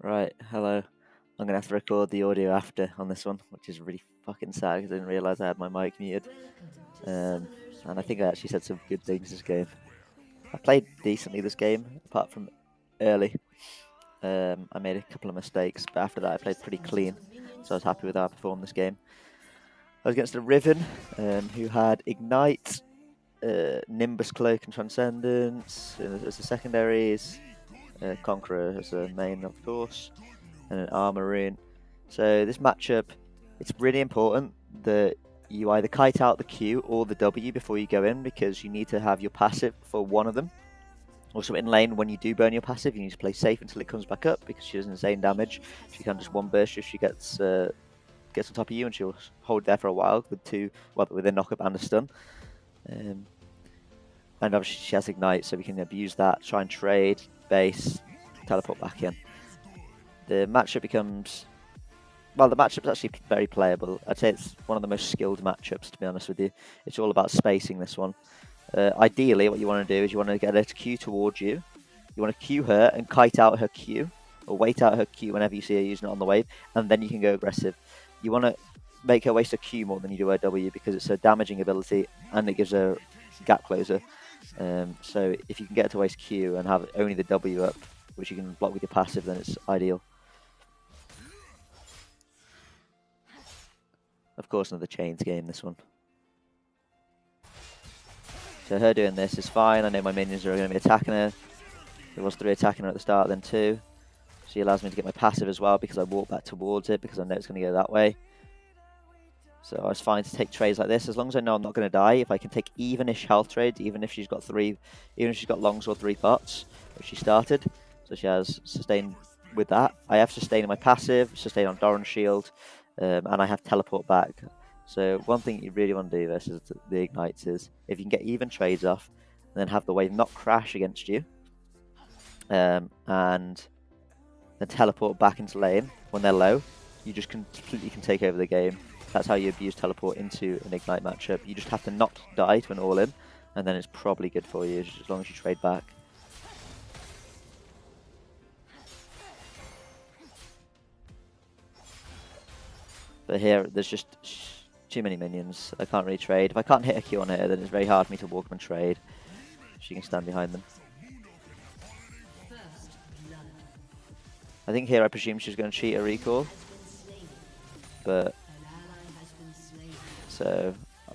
Right, hello. I'm gonna have to record the audio after on this one, which is really fucking sad because I didn't realise I had my mic muted. And I think I actually said some good things this game. I played decently this game, apart from early. I made a couple of mistakes, but after that I played pretty clean, so I was happy with how I performed this game. I was against a Riven, who had Ignite, Nimbus Cloak and Transcendence as the secondaries, Conqueror as the main, of course, and an Armor Rune. So this matchup, it's really important that you either kite out the Q or the W before you go in, because you need to have your passive for one of them. Also in lane, when you do burn your passive, you need to play safe until it comes back up, because she does insane damage. She can just one burst if she gets on top of you, and she'll hold there for a while with a knock up and a stun. And obviously she has Ignite, so we can abuse that, try and trade, base, teleport back in. The matchup's actually very playable. I'd say it's one of the most skilled matchups, to be honest with you. It's all about spacing this one. Ideally, what you want to do is you want to get her to Q towards you. You want to Q her and kite out her Q, or wait out her Q whenever you see her using it on the wave, and then you can go aggressive. You want to make her waste her Q more than you do her W, because it's her damaging ability and it gives her gap closer. So if you can get her to waste Q and have only the W up, which you can block with your passive, then it's ideal. Of course, another chains game, this one. So her doing this is fine. I know my minions are going to be attacking her. There was 3 attacking her at the start, then 2. She allows me to get my passive as well, because I walk back towards it, because I know it's going to go that way. So I was fine to take trades like this, as long as I know I'm not going to die. If I can take even-ish health trades, even if she's got longs or 3 pots, which she started. So she has sustain with that. I have sustain in my passive, sustain on Doran's shield, and I have teleport back. So one thing you really want to do versus the ignites is, if you can get even trades off, and then have the wave not crash against you, and then teleport back into lane when they're low, you just completely can take over the game. That's how you abuse teleport into an ignite matchup. You just have to not die to an all-in, and then it's probably good for you, as long as you trade back. But here, there's just too many minions. I can't really trade. If I can't hit a Q on her, then it's very hard for me to walk up and trade. She can stand behind them. I think here I presume she's going to cheat a recall. But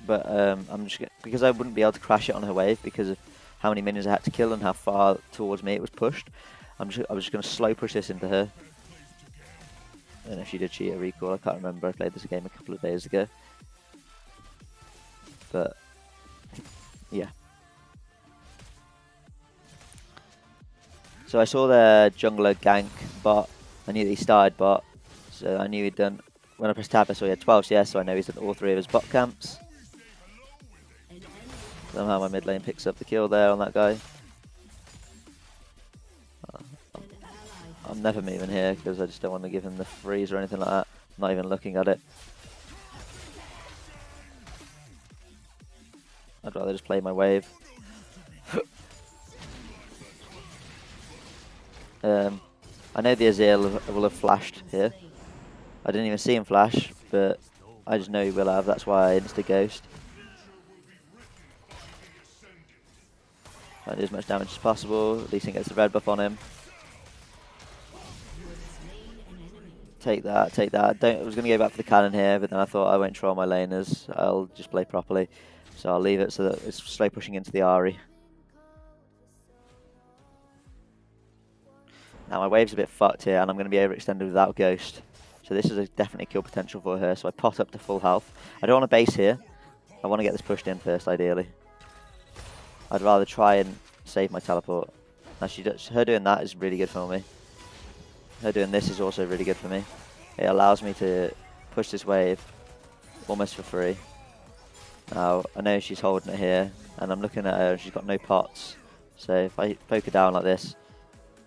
I'm just because I wouldn't be able to crash it on her wave because of how many minions I had to kill and how far towards me it was pushed. I was just going to slow push this into her. And if she did cheat a recall, I can't remember. I played this game a couple of days ago. But yeah. So I saw the jungler gank bot. I knew that he started bot, so I knew he'd done. When I pressed tab, I saw he had 12 CS, so I know he's done all 3 of his bot camps. Somehow my mid lane picks up the kill there on that guy. I'm never moving here because I just don't want to give him the freeze or anything like that. I'm not even looking at it. I'd rather just play my wave. I know the Azir will have flashed here. I didn't even see him flash, but I just know he will have. That's why I insta-ghost. Try to do as much damage as possible. At least he gets the red buff on him. Take that, take that. I was going to go back for the cannon here, but then I thought I won't troll my laners. I'll just play properly. So I'll leave it so that it's slow pushing into the Ahri. Now my wave's a bit fucked here, and I'm going to be overextended without Ghost. So this is a definitely kill potential for her, so I pot up to full health. I don't want to base here. I want to get this pushed in first, ideally. I'd rather try and save my teleport. Now her doing that is really good for me. Her doing this is also really good for me. It allows me to push this wave almost for free. Now, I know she's holding it here, and I'm looking at her, and she's got no pots. So if I poke her down like this,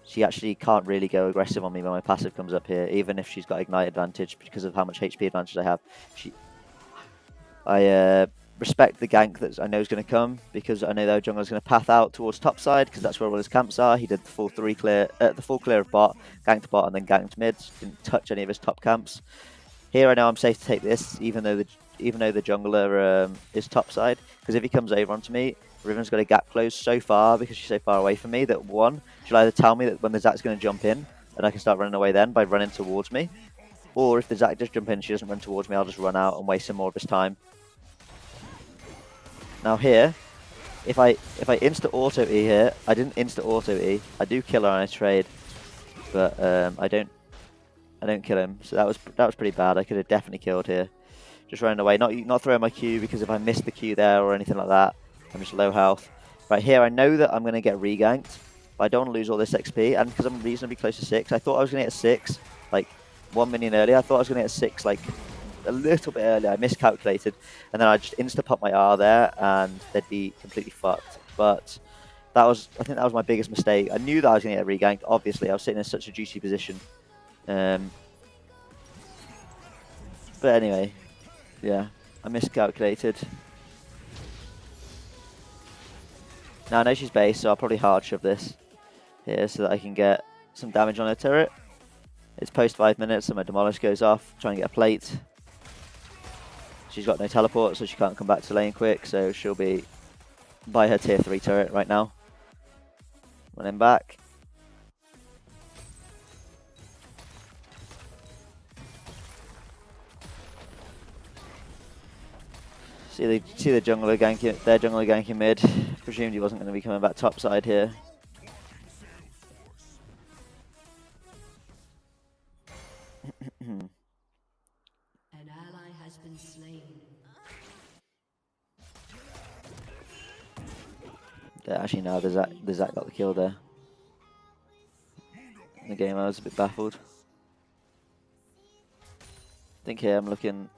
she actually can't really go aggressive on me when my passive comes up here, even if she's got ignite advantage because of how much HP advantage I have. respect the gank that I know is going to come, because I know their jungler is going to path out towards top side, because that's where all his camps are. He did the full clear of bot, ganked bot, and then ganked mid. Didn't touch any of his top camps. Here I know I'm safe to take this, even though the jungler is top side, because if he comes over onto me, Riven's got a gap close so far because she's so far away from me that one, she'll either tell me that when the Zack's going to jump in, and I can start running away then by running towards me, or if the Zack does jump in, she doesn't run towards me, I'll just run out and waste some more of his time. Now here, if I insta auto E here, I didn't insta auto E. I do kill her on a trade, but I don't kill him. So that was pretty bad. I could have definitely killed here. Just running away, not throwing my Q, because if I miss the Q there or anything like that, I'm just low health. Right here, I know that I'm going to get reganked, but I don't want to lose all this XP, and because I'm reasonably close to 6, I thought I was going to get 6, like 1 minion earlier. I thought I was going to get 6, like a little bit earlier. I miscalculated, and then I just insta-pop my R there, and they'd be completely fucked. But I think that was my biggest mistake. I knew that I was going to get reganked, obviously. I was sitting in such a juicy position. But anyway, yeah, I miscalculated. Now I know she's base, so I'll probably hard shove this here so that I can get some damage on her turret. It's post 5 minutes, and my demolish goes off, trying to get a plate. She's got no teleport, so she can't come back to lane quick, so she'll be by her tier 3 turret right now. Running back. See the jungler ganking, their jungler ganking mid. Presumed he wasn't going to be coming back top side here. An ally has been slain. Yeah, actually no, the Zack got the kill there. In the game I was a bit baffled. I think here I'm looking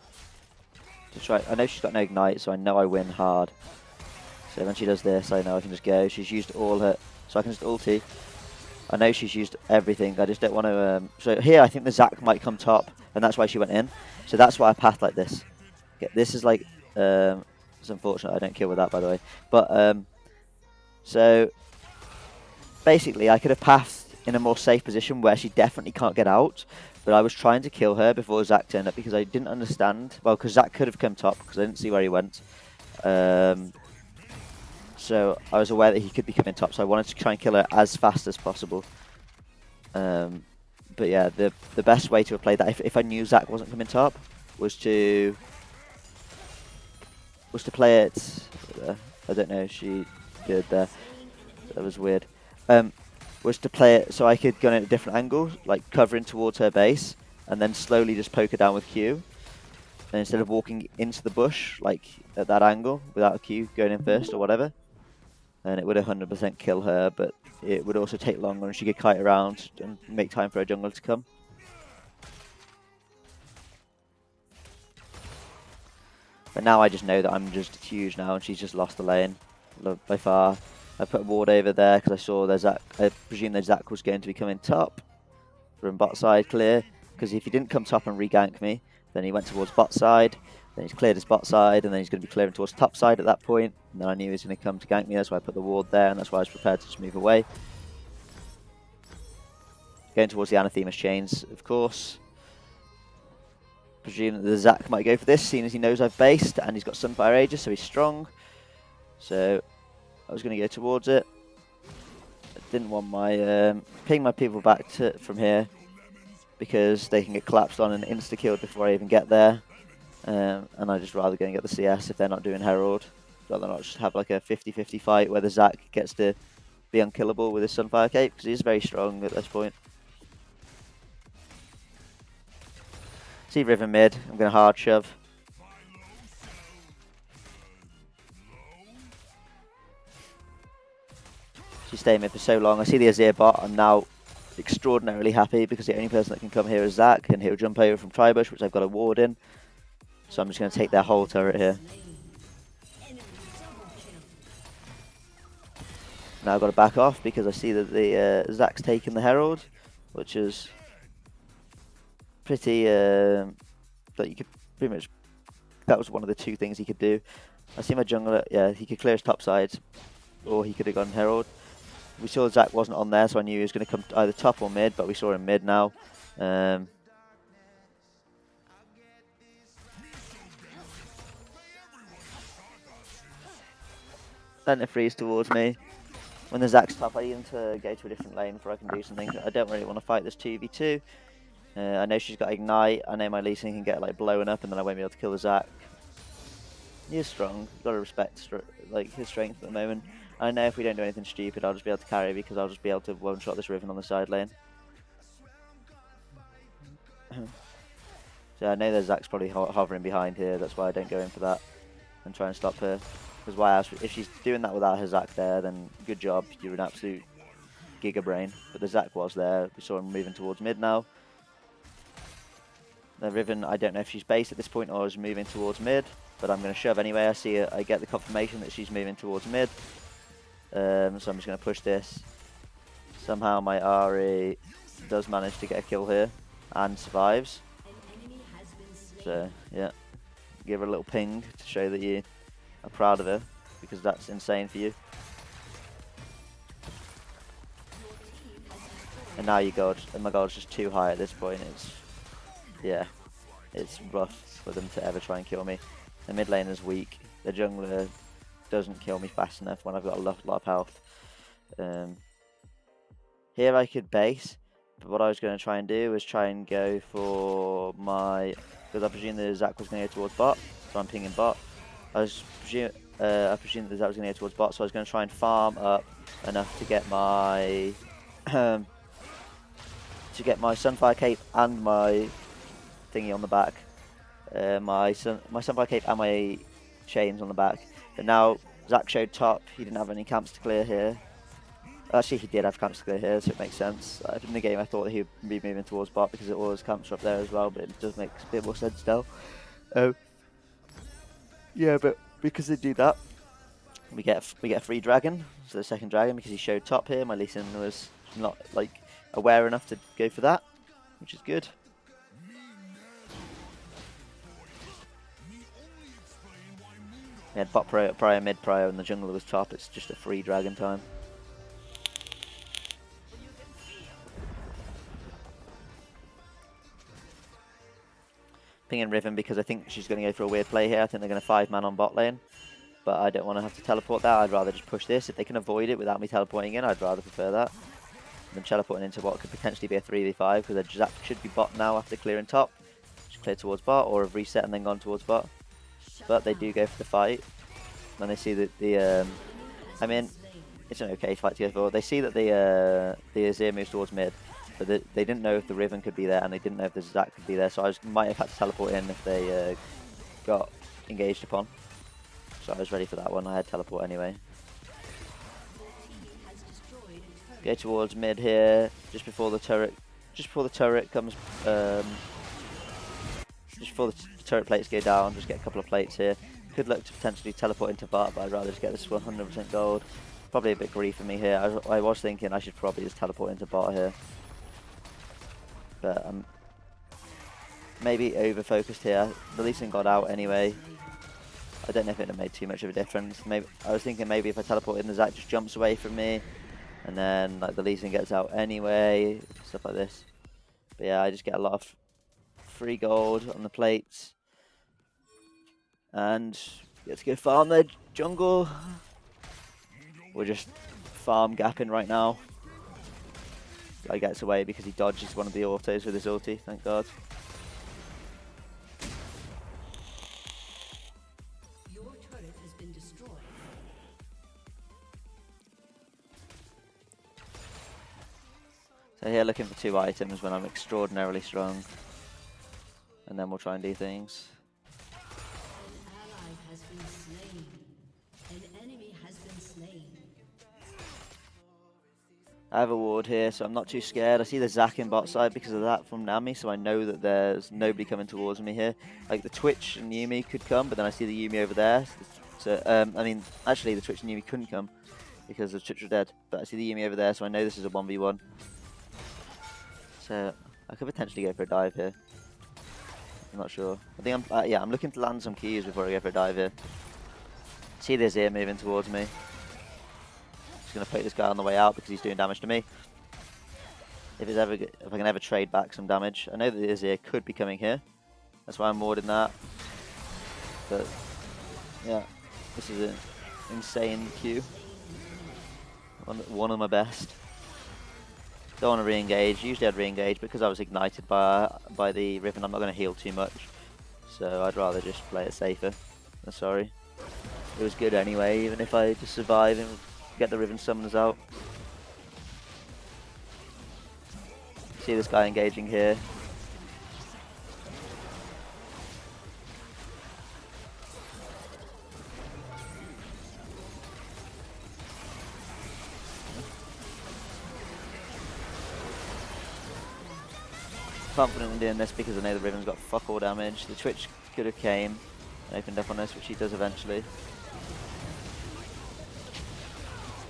to try. I know she's got no ignite, so I know I win hard. So when she does this, I know I can just go. She's used all her, so I can just ulti. I know she's used everything. I just don't want to. So here, I think the Zack might come top, and that's why she went in. So that's why I pathed like this. This is like, it's unfortunate I don't kill with that, by the way. But so basically, I could have pathed in a more safe position where she definitely can't get out. But I was trying to kill her before Zack turned up because I didn't understand. Well, because Zack could have come top because I didn't see where he went. So I was aware that he could be coming top, so I wanted to try and kill her as fast as possible. But yeah, the best way to have played that, if I knew Zack wasn't coming top, was to play it. I don't know. She did there. That was weird. Was to play it so I could go in at a different angle, like covering towards her base, and then slowly just poke her down with Q. And instead of walking into the bush, like at that angle, without a Q going in first or whatever, and it would 100% kill her, but it would also take longer and she could kite around and make time for a jungler to come. But now I just know that I'm just huge now and she's just lost the lane by far. I put a ward over there because I saw there's Zack. I presume that Zack was going to be coming top from bot side clear, because if he didn't come top and regank me, then he went towards bot side, then he's cleared his bot side, and then he's going to be clearing towards top side at that point. And then I knew he was going to come to gank me, that's why I put the ward there, and that's why I was prepared to just move away. Going towards the Anathema's chains, of course. Presume that the Zack might go for this, seeing as he knows I've based, and he's got Sunfire Aegis, so he's strong. So I was going to go towards it. I didn't want my ping my people back from here, because they can get collapsed on and insta-killed before I even get there. And I'd just rather go and get the CS if they're not doing Herald. Rather not just have like a 50-50 fight where the Zack gets to be unkillable with his Sunfire Cape, because he's very strong at this point. See Riven mid, I'm going to hard shove. She's staying mid for so long. I see the Azir bot, I'm now extraordinarily happy because the only person that can come here is Zack, and he'll jump over from Tribush, which I've got a ward in. So I'm just going to take their whole turret here. Now I've got to back off because I see that the Zack's taken the Herald, which is pretty, that you could pretty much, that was one of the two things he could do. I see my jungler. Yeah, he could clear his top side, or he could have gone Herald. We saw Zac wasn't on there, so I knew he was going to come either top or mid, but we saw him mid now. Then it frees towards me. When the Zac's top, I need to go to a different lane before I can do something. I don't really want to fight this 2v2. I know she's got Ignite. I know my Lee Sin can get like blown up, and then I won't be able to kill the Zac. He is strong. You've got to respect like his strength at the moment. I know if we don't do anything stupid, I'll just be able to carry because I'll just be able to one-shot this Riven on the side lane. So I know that Zac's probably hovering behind here. That's why I don't go in for that and try and stop her. Because why else? If she's doing that without her Zac there, then good job. You're an absolute giga brain. But the Zac was there. We saw him moving towards mid now. The Riven, I don't know if she's based at this point or is moving towards mid, but I'm going to shove anyway. I see her, I get the confirmation that she's moving towards mid. So I'm just going to push this. Somehow my Ari does manage to get a kill here and survives. So yeah, give her a little ping to show that you are proud of her, because that's insane for you. And now your god, and my god's just too high at this point. Yeah, it's rough for them to ever try and kill me. The mid lane is weak. The jungler doesn't kill me fast enough when I've got a lot of health. Here I could base, but what I was going to try and do was try and go for my... Because I presume the Zac was going to go towards bot, so I'm pinging bot. I presumed the Zac was going to go towards bot, so I was going to try and farm up enough to get my... to get my Sunfire Cape and my thingy on the back. My Sunfire Cape and my chains on the back. But now Zac showed top, he didn't have any camps to clear here. Actually, he did have camps to clear here, so it makes sense. In the game, I thought that he would be moving towards bot because it was camps up there as well, but it does make a bit more sense now. Yeah, but because they do that, we get a free dragon, so the second dragon, because he showed top here. My Lee Sin was not like aware enough to go for that, which is good. We had bot prior, mid prior, and the jungler was top. It's just a free dragon time. Pinging Riven because I think she's going to go for a weird play here. I think they're going to 5-man on bot lane, but I don't want to have to teleport that. I'd rather just push this. If they can avoid it without me teleporting in, I'd rather prefer that than teleporting into what could potentially be a 3v5, because the Zac should be bot now after clearing top. Just clear towards bot, or have reset and then gone towards bot. But they do go for the fight. When they see that I mean, it's an okay fight to go for. They see that the Azir moves towards mid, but they didn't know if the Riven could be there, and they didn't know if the Zac could be there, so I might have had to teleport in if they got engaged upon. So I was ready for that one. I had teleport anyway. Go towards mid here, just before the turret comes, just before the turret plates go down. Just get a couple of plates here. Could look to potentially teleport into bot, but I'd rather just get this 100% gold. Probably a bit greedy for me here. I was thinking I should probably just teleport into bot here, but I'm maybe over focused here. The Lee Sin got out anyway. I don't know if it would have made too much of a difference. Maybe I was thinking maybe if I teleport in, the Zac just jumps away from me, and then like the Lee Sin gets out anyway, stuff like this. But yeah, I just get a lot of free gold on the plates, and get to go farm the jungle. We're just farm gapping right now. Guy gets away because he dodges one of the autos with his ulti, thank god. Your turret has been destroyed. So here looking for 2 items when I'm extraordinarily strong. And then we'll try and do things. An ally has been slain. An enemy has been slain. I have a ward here, so I'm not too scared. I see the Zac in bot side because of that from Nami, so I know that there's nobody coming towards me here. Like the Twitch and Yumi could come, but then I see the Yumi over there. So, I mean, actually the Twitch and Yumi couldn't come because the Twitch were dead. But I see the Yumi over there, so I know this is a 1v1. So I could potentially go for a dive here. I'm not sure. I think I'm looking to land some keys before I go for a dive here. See this here moving towards me. Just gonna poke this guy on the way out because he's doing damage to me. If I can ever trade back some damage, I know that this here could be coming here. That's why I'm warding that. But yeah, this is an insane queue. One of my best. Don't want to re-engage. Usually I'd re-engage because I was ignited by the Riven. I'm not going to heal too much, so I'd rather just play it safer. I'm sorry. It was good anyway, even if I just survive and get the Riven summoners out. See this guy engaging here. Confident in doing this because I know the Riven's got fuck all damage. The Twitch could have came and opened up on us, which he does eventually.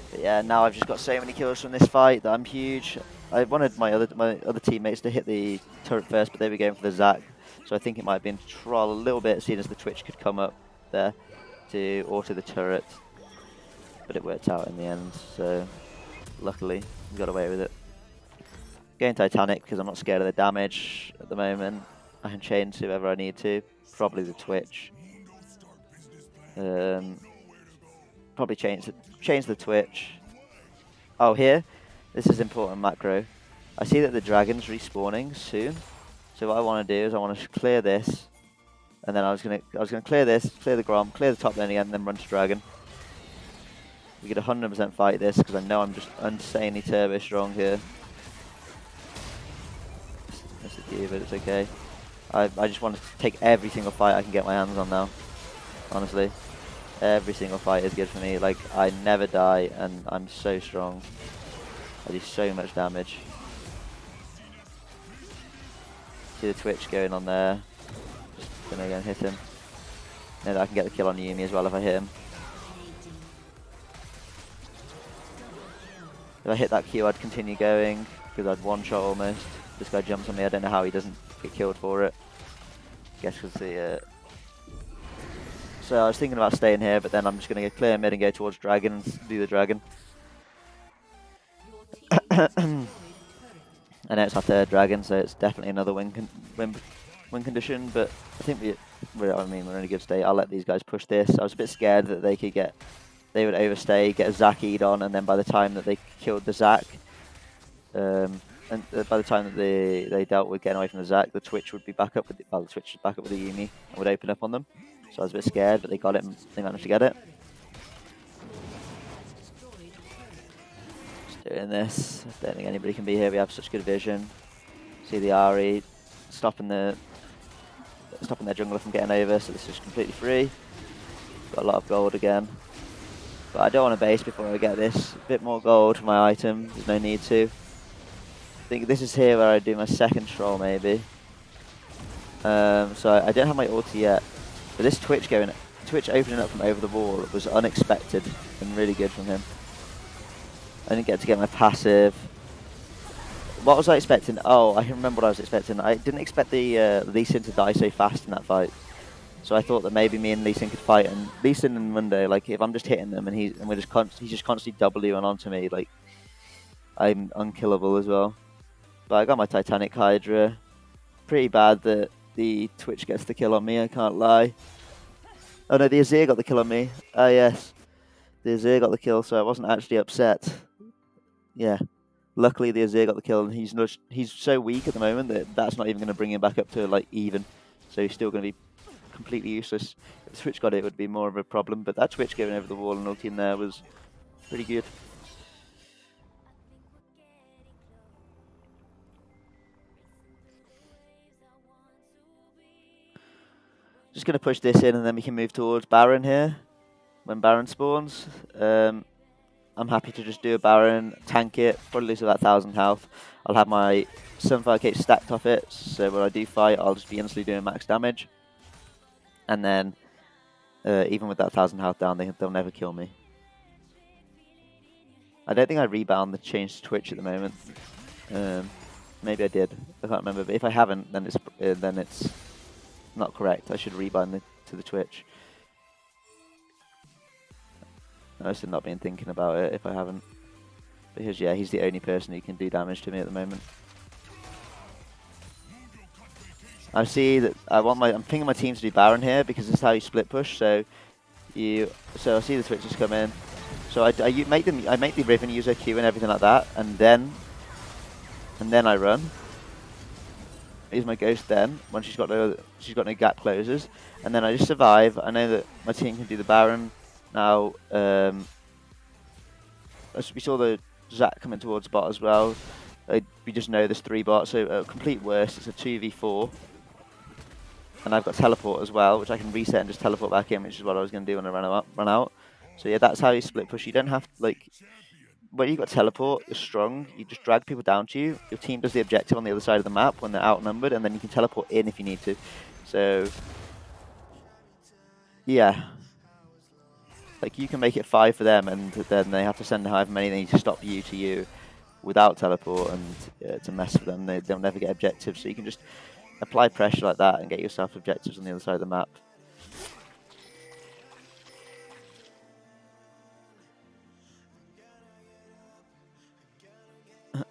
But yeah, now I've just got so many kills from this fight that I'm huge. I wanted my other teammates to hit the turret first, but they were going for the Zac. So I think it might have been to troll a little bit, seeing as the Twitch could come up there to auto the turret. But it worked out in the end, so luckily we got away with it. Going Titanic because I'm not scared of the damage at the moment. I can change whoever I need to. Probably the Twitch. Probably change the Twitch. Oh, here, this is important macro. I see that the dragon's respawning soon. So what I want to do is I want to clear this, and then I was gonna clear this, clear the Grom, clear the top lane again, and then run to dragon. We could 100% fight this because I know I'm just insanely turbo strong here. Missed the Q, but it's okay. I just want to take every single fight I can get my hands on now. Honestly, every single fight is good for me. Like, I never die, and I'm so strong. I do so much damage. See the Twitch going on there. Just gonna go and hit him. Know that I can get the kill on Yumi as well if I hit him. If I hit that Q, I'd continue going because I'd one shot almost. This guy jumps on me. I don't know how he doesn't get killed for it. Guess because the. So I was thinking about staying here, but then I'm just gonna go clear mid and go towards dragon and do the dragon. I know it's our third dragon, so it's definitely another win condition. But I think we're in a good state. I'll let these guys push this. I was a bit scared that they would overstay, get a Zac E'd on, and then by the time that they killed the Zac, and by the time that they dealt with getting away from the Zac, the Twitch would be back up with the Twitch was back up with the Yumi and would open up on them. So I was a bit scared, but they got it. And they managed to get it. Just doing this. I don't think anybody can be here. We have such good vision. See the Ahri stopping their jungler from getting over. So this is completely free. Got a lot of gold again. But I don't want to base before I get this. A bit more gold for my item. There's no need to. I think this is here where I do my second troll maybe. So I don't have my ulti yet. But this Twitch opening up from over the wall was unexpected and really good from him. I didn't get to get my passive. What was I expecting? Oh, I can remember what I was expecting. I didn't expect the Lee Sin to die so fast in that fight. So I thought that maybe me and Lee Sin could fight, and Lee Sin and Mundo, like if I'm just hitting them and he's just constantly Wing onto me, like I'm unkillable as well. But I got my Titanic Hydra. Pretty bad that the Twitch gets the kill on me, I can't lie. Oh no, the Azir got the kill on me. Ah yes, the Azir got the kill, so I wasn't actually upset. Yeah, luckily the Azir got the kill, and he's so weak at the moment that that's not even going to bring him back up to like even. So he's still going to be completely useless. If the Twitch got it, it would be more of a problem. But that Twitch going over the wall and ulti in there was pretty good. Just going to push this in and then we can move towards Baron here. When Baron spawns. I'm happy to just do a Baron, tank it, probably lose about 1,000 health. I'll have my Sunfire Cape stacked off it, so when I do fight, I'll just be instantly doing max damage. And then, even with that 1,000 health down, they'll never kill me. I don't think I rebound the change to Twitch at the moment. Maybe I did. I can't remember. But if I haven't, then it's not correct. I should rebound to the Twitch. I must have not been thinking about it if I haven't. Because yeah, he's the only person who can do damage to me at the moment. I see that I'm thinking my team to do Baron here because this is how you split push. So I see the switches come in. So I make the Riven use her Q and everything like that, and then I run. Use my Ghost then when she's got no gap closers, and then I just survive. I know that my team can do the Baron now. As we saw the Zac coming towards bot as well. We just know there's 3 bots, so complete worst. It's a 2v4. And I've got teleport as well, which I can reset and just teleport back in, which is what I was going to do when I run out. So yeah, that's how you split push. You don't have to, like, when you've got teleport, you're strong. You just drag people down to you. Your team does the objective on the other side of the map when they're outnumbered, and then you can teleport in if you need to. So yeah, like you can make it 5 for them, and then they have to send however many they need to stop you to you without teleport, and it's a mess for them. They'll never get objectives. So you can just apply pressure like that and get yourself objectives on the other side of the map. I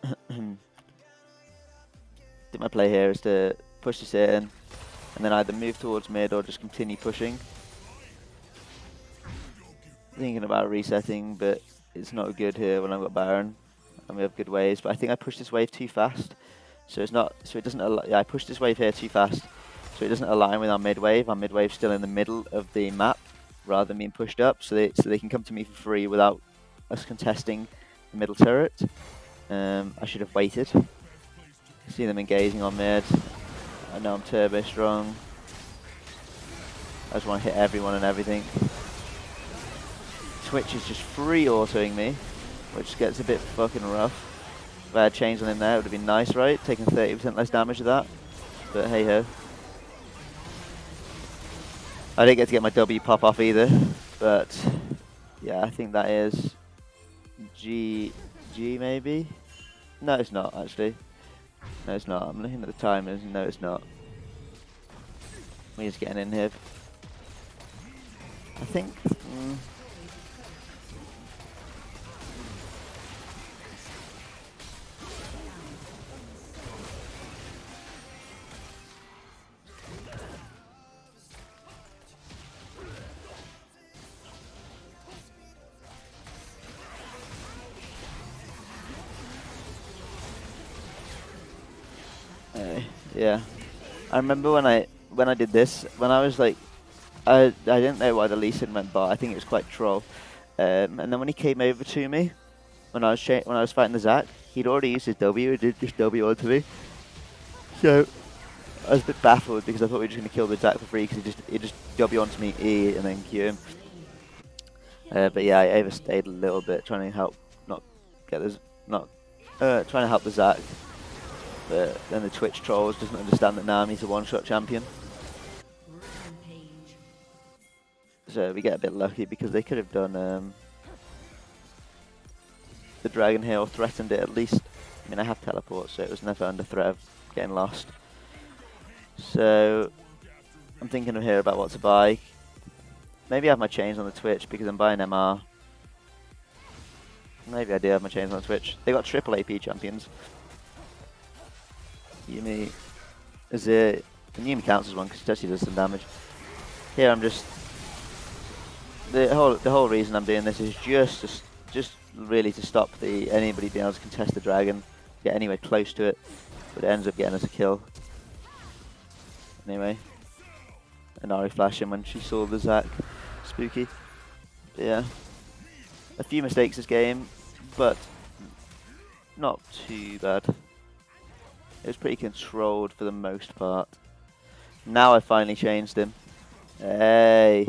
think my play here is to push this in, and then either move towards mid or just continue pushing. Thinking about resetting, but it's not good here when I've got Baron, and we have good waves. But I think I pushed this wave too fast, so it's not. So it doesn't. Yeah, I pushed this wave here too fast, so it doesn't align with our mid wave. Our mid wave's still in the middle of the map, rather than being pushed up, so they can come to me for free without us contesting the middle turret. I should have waited. See them engaging on mid. I know I'm turbo strong. I just want to hit everyone and everything. Twitch is just free autoing me, which gets a bit fucking rough. If I had chains on him there, it would have been nice, right? Taking 30% less damage of that. But hey ho. I didn't get to get my W pop off either. But yeah, I think that is GG maybe? No, it's not actually. No, it's not. I'm looking at the timers. No, it's not. We're just getting in here. I think. Yeah, I remember when I did this, when I was like, I didn't know why the Lee Sin went bot. I think it was quite troll. And then when he came over to me, when I was fighting the Zac, he'd already used his W. He did just W onto me. So I was a bit baffled because I thought we were just going to kill the Zac for free because he just W onto me E and then Q him. But yeah, I overstayed a little bit trying to help trying to help the Zac. But then the Twitch trolls doesn't understand that Nami's a one-shot champion. So we get a bit lucky because they could have done the Dragon here or threatened it at least. I mean, I have teleport, so it was never under threat of getting lost. So I'm thinking of here about what to buy. Maybe I have my chains on the Twitch because I'm buying MR. Maybe I do have my chains on the Twitch. They got triple AP champions. Yumi is it? And Yumi counts as one because she does some damage. Here I'm just the whole reason I'm doing this is just really to stop anybody being able to contest the dragon, get anywhere close to it, but it ends up getting us a kill. Anyway, Inari flashing when she saw the Zac. Spooky. But yeah, a few mistakes this game, but not too bad. It was pretty controlled for the most part. Now I finally changed him. Hey.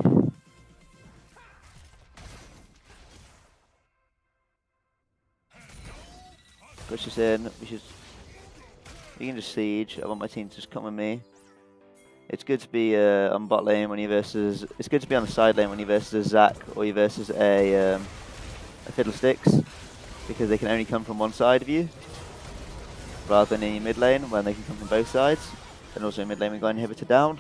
Push this in. We can just siege. I want my team to just come with me. It's good to be on bot lane when you versus. It's good to be on the side lane when you versus a Zac or you versus a Fiddlesticks, because they can only come from one side of you, rather than in your mid lane when they can come from both sides. And also in mid lane we got inhibitor down.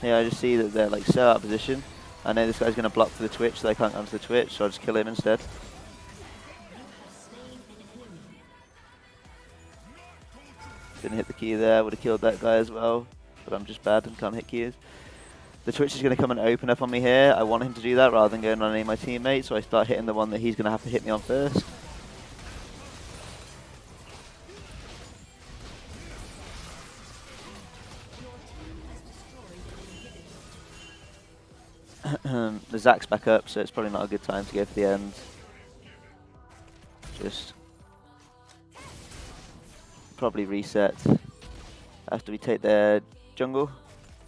Here I just see that they're like so out of position. I know this guy's going to block for the Twitch, so they can't come to the Twitch, so I'll just kill him instead. Didn't hit the key there, would have killed that guy as well, but I'm just bad and can't hit keys. The Twitch is going to come and open up on me here. I want him to do that rather than going on any of my teammates, so I start hitting the one that he's going to have to hit me on first. The Zack's back up, so it's probably not a good time to go for the end. Just probably reset after we take their jungle,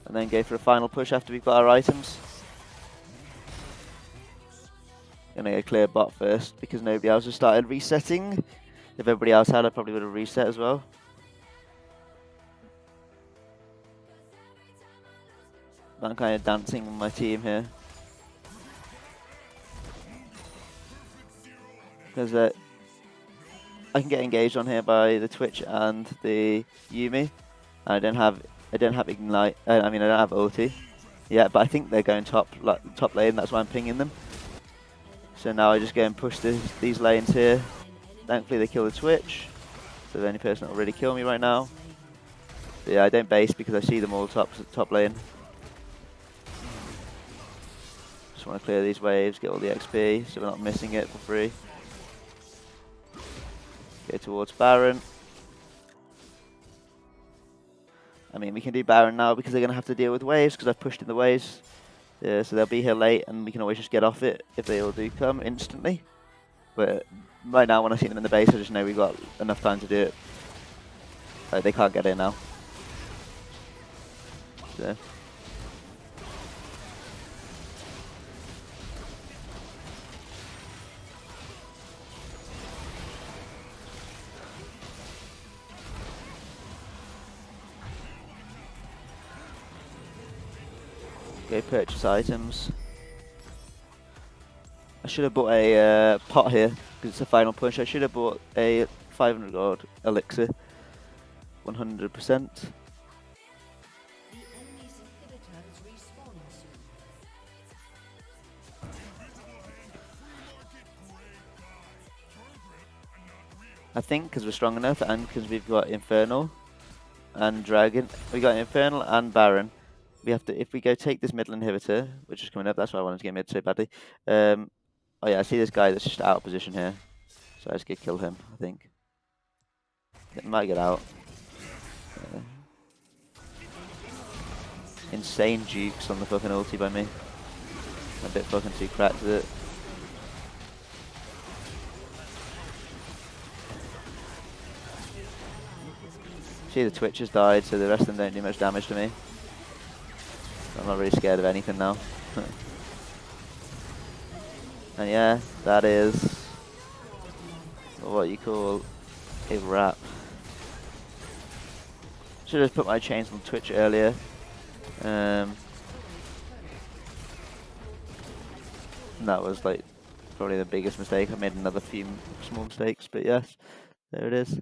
and then go for a final push after we've got our items. Gonna go clear bot first because nobody else has started resetting. If everybody else had, I probably would have reset as well. I'm kind of dancing with my team here. Because I can get engaged on here by the Twitch and the Yumi. And I don't have ignite. I don't have ulti. Yeah, but I think they're going top lane. That's why I'm pinging them. So now I just go and push these lanes here. Thankfully they kill the Twitch. So the only person that will really kill me right now. But yeah, I don't base because I see them all top lane. Just want to clear these waves, get all the XP, so we're not missing it for free. Go towards Baron. I mean, we can do Baron now because they're going to have to deal with waves because I've pushed in the waves. Yeah, so they'll be here late and we can always just get off it if they all do come instantly. But right now when I see them in the base, I just know we've got enough time to do it. Like, they can't get in now. So. Go purchase items. I should have bought a pot here because it's a final push. I should have bought a 500 gold elixir. 100%. I think because we're strong enough and because we've got Infernal and Dragon. We got Infernal and Baron. We have to, if we go take this middle inhibitor, which is coming up, that's why I wanted to get mid so badly. Oh yeah, I see this guy that's just out of position here. So I just get kill him, I think. It might get out. Insane jukes on the fucking ulti by me. I'm a bit fucking too cracked with it. See, the Twitch has died, so the rest of them don't do much damage to me. I'm not really scared of anything now. And yeah, that is what you call a wrap. Should have put my chains on Twitch earlier. And that was like probably the biggest mistake. I made another few small mistakes, but yes, there it is.